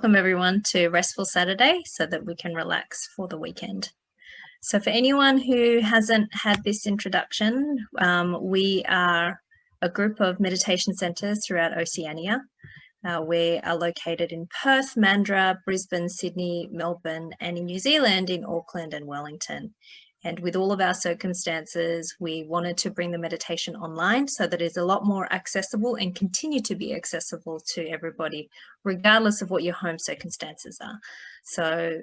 welcome everyone to Restful Saturday so that we can relax for the weekend. So for anyone who hasn't had this introduction, we are a group of meditation centres throughout Oceania. We are located in Perth, Mandurah, Brisbane, Sydney, Melbourne, and in New Zealand in Auckland and Wellington. And with all of our circumstances, we wanted to bring the meditation online so that it's a lot more accessible and continue to be accessible to everybody, regardless of what your home circumstances are. So,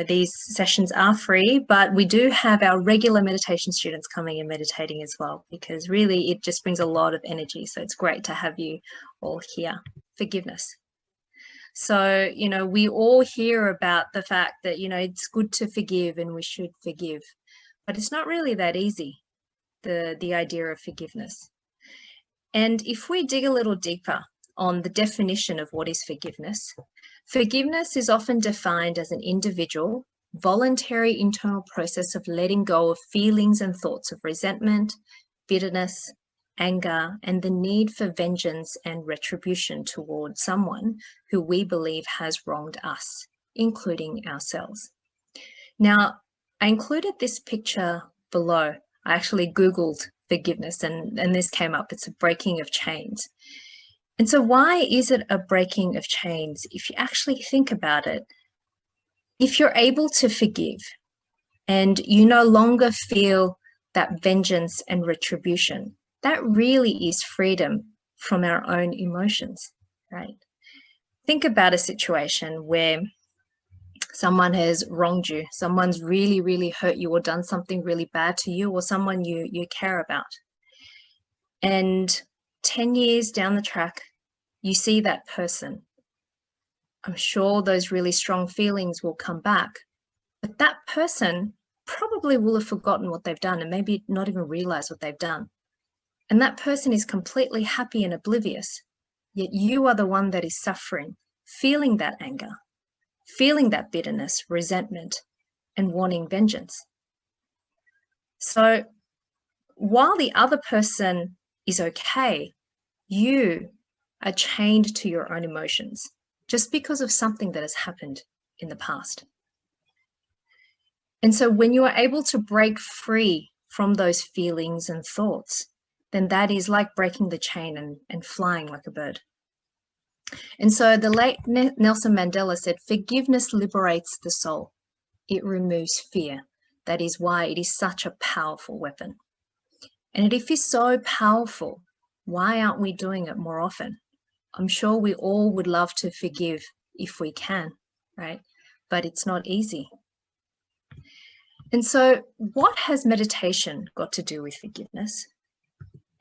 these sessions are free, but we do have our regular meditation students coming and meditating as well, because really it just brings a lot of energy. So it's great to have you all here. Forgiveness. So, we all hear about the fact that, it's good to forgive and we should forgive, but it's not really that easy, the idea of forgiveness. And if we dig a little deeper on the definition of what is forgiveness, forgiveness is often defined as an individual, voluntary internal process of letting go of feelings and thoughts of resentment, bitterness, anger, and the need for vengeance and retribution towards someone who we believe has wronged us, including ourselves. Now, I included this picture below. I actually Googled forgiveness and this came up. It's a breaking of chains. And so why is it a breaking of chains? If you actually think about it, if you're able to forgive and you no longer feel that vengeance and retribution, that really is freedom from our own emotions, right? Think about a situation where someone has wronged you, someone's really, really hurt you or done something really bad to you or someone you care about. And 10 years down the track, you see that person. I'm sure those really strong feelings will come back, but that person probably will have forgotten what they've done and maybe not even realize what they've done. And that person is completely happy and oblivious, yet you are the one that is suffering, feeling that anger, feeling that bitterness, resentment, and wanting vengeance. So while the other person is okay, you are chained to your own emotions just because of something that has happened in the past. And so when you are able to break free from those feelings and thoughts, then that is like breaking the chain and flying like a bird. And so the late Nelson Mandela said, forgiveness liberates the soul. It removes fear. That is why it is such a powerful weapon. And if it's so powerful, why aren't we doing it more often? I'm sure we all would love to forgive if we can, right? But it's not easy. And so what has meditation got to do with forgiveness?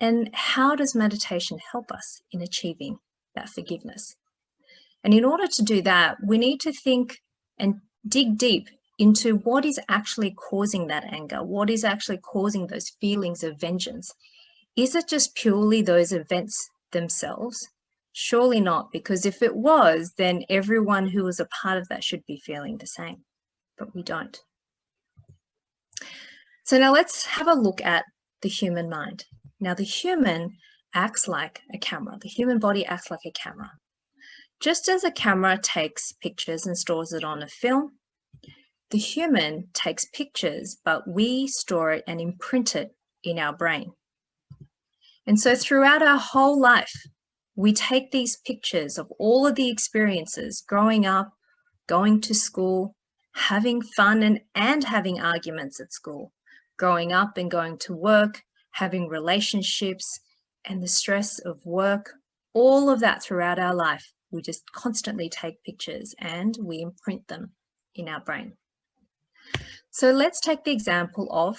And how does meditation help us in achieving that forgiveness? And in order to do that, we need to think and dig deep into what is actually causing that anger, what is actually causing those feelings of vengeance. Is it just purely those events themselves? Surely not, because if it was, then everyone who was a part of that should be feeling the same, but we don't. So now let's have a look at the human mind. Now, the human acts like a camera. The human body acts like a camera. Just as a camera takes pictures and stores it on a film, the human takes pictures, but we store it and imprint it in our brain. And so throughout our whole life, we take these pictures of all of the experiences, growing up, going to school, having fun and having arguments at school, growing up and going to work, having relationships and the stress of work, all of that throughout our life. We just constantly take pictures and we imprint them in our brain. So let's take the example of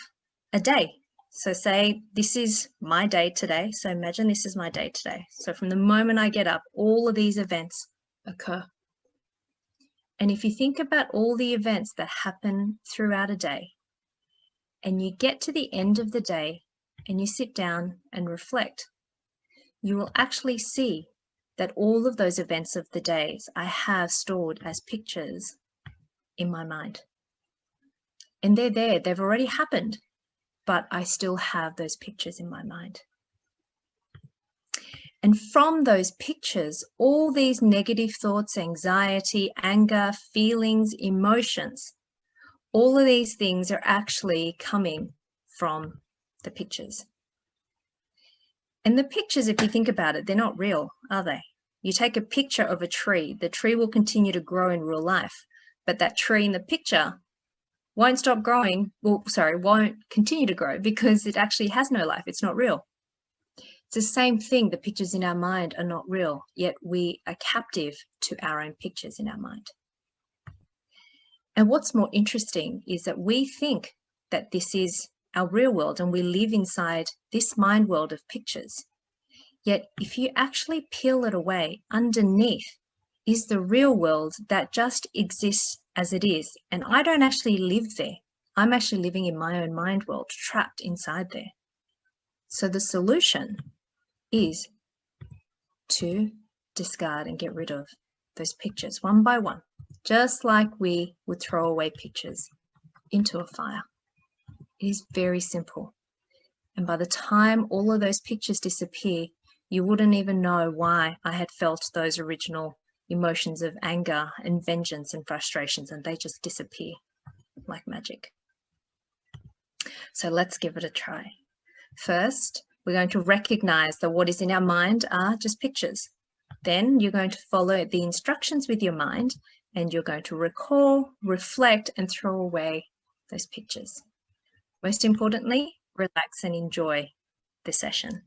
a day. So say this is my day today. So imagine this is my day today. So from the moment I get up, all of these events occur. And if you think about all the events that happen throughout a day, and you get to the end of the day and you sit down and reflect, you will actually see that all of those events of the days I have stored as pictures in my mind. And they're there, they've already happened, but I still have those pictures in my mind. And from those pictures, all these negative thoughts, anxiety, anger, feelings, emotions, all of these things are actually coming from the pictures. And the pictures, if you think about it, they're not real, are they? You take a picture of a tree, the tree will continue to grow in real life, but that tree in the picture won't stop growing, won't continue to grow because it actually has no life. It's not real. It's the same thing. The pictures in our mind are not real, yet we are captive to our own pictures in our mind. And what's more interesting is that we think that this is our real world and we live inside this mind world of pictures. Yet if you actually peel it away, underneath is the real world that just exists as it is. And I don't actually live there. I'm actually living in my own mind world, trapped inside there. So the solution is to discard and get rid of those pictures one by one, just like we would throw away pictures into a fire. It is very simple. And by the time all of those pictures disappear, you wouldn't even know why I had felt those original emotions of anger and vengeance and frustrations, and they just disappear like magic. So let's give it a try. First, we're going to recognize that what is in our mind are just pictures. Then you're going to follow the instructions with your mind, and you're going to recall, reflect, and throw away those pictures. Most importantly, relax and enjoy the session.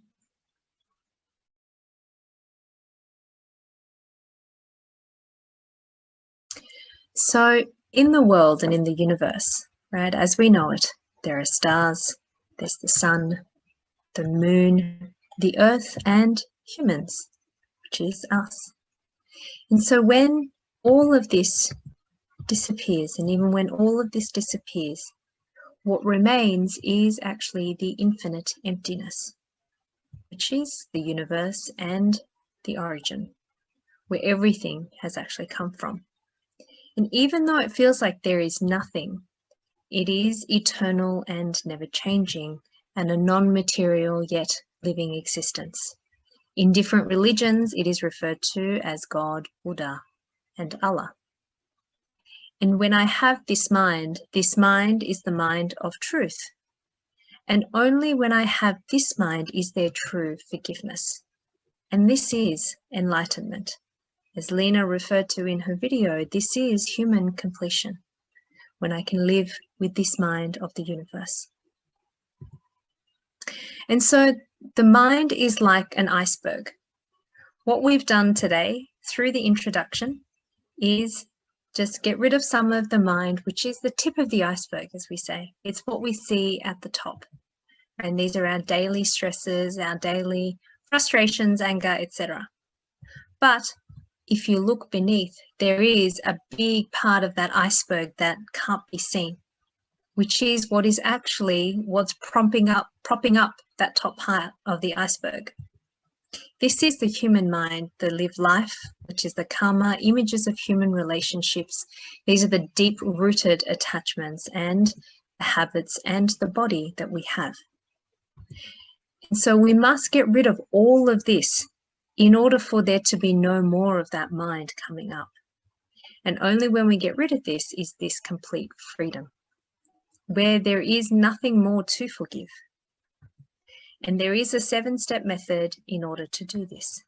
So in the world and in the universe, right, as we know it, there are stars, there's the sun, the moon, the earth, and humans, which is us. And so when all of this disappears, and even when all of this disappears, what remains is actually the infinite emptiness, which is the universe and the origin, where everything has actually come from. And even though it feels like there is nothing, it is eternal and never changing, and a non-material yet living existence. In different religions, it is referred to as God, Buddha, and Allah. And when I have this mind is the mind of truth. And only when I have this mind is there true forgiveness. And this is enlightenment. As Lena referred to in her video, this is human completion, when I can live with this mind of the universe. And so the mind is like an iceberg. What we've done today through the introduction is just get rid of some of the mind, which is the tip of the iceberg, as we say. It's what we see at the top. And these are our daily stresses, our daily frustrations, anger, etc. But if you look beneath, there is a big part of that iceberg that can't be seen, which is what is actually what's propping up that top part of the iceberg. This is the human mind, the lived life, which is the karma, images of human relationships. These are the deep-rooted attachments and the habits and the body that we have. And so we must get rid of all of this in order for there to be no more of that mind coming up. And only when we get rid of this is this complete freedom, where there is nothing more to forgive. And there is a 7-step method in order to do this.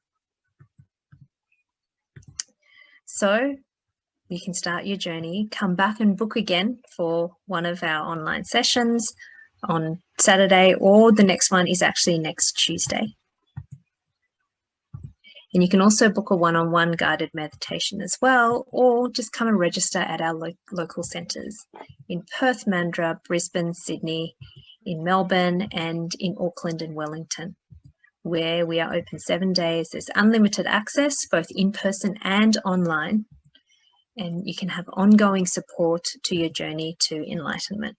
So you can start your journey, come back and book again for one of our online sessions on Saturday, or the next one is actually next Tuesday. And you can also book a one-on-one guided meditation as well, or just come and register at our local centres in Perth, Mandurah, Brisbane, Sydney, in Melbourne, and in Auckland and Wellington, where we are open 7 days. There's unlimited access, both in person and online, and you can have ongoing support to your journey to enlightenment.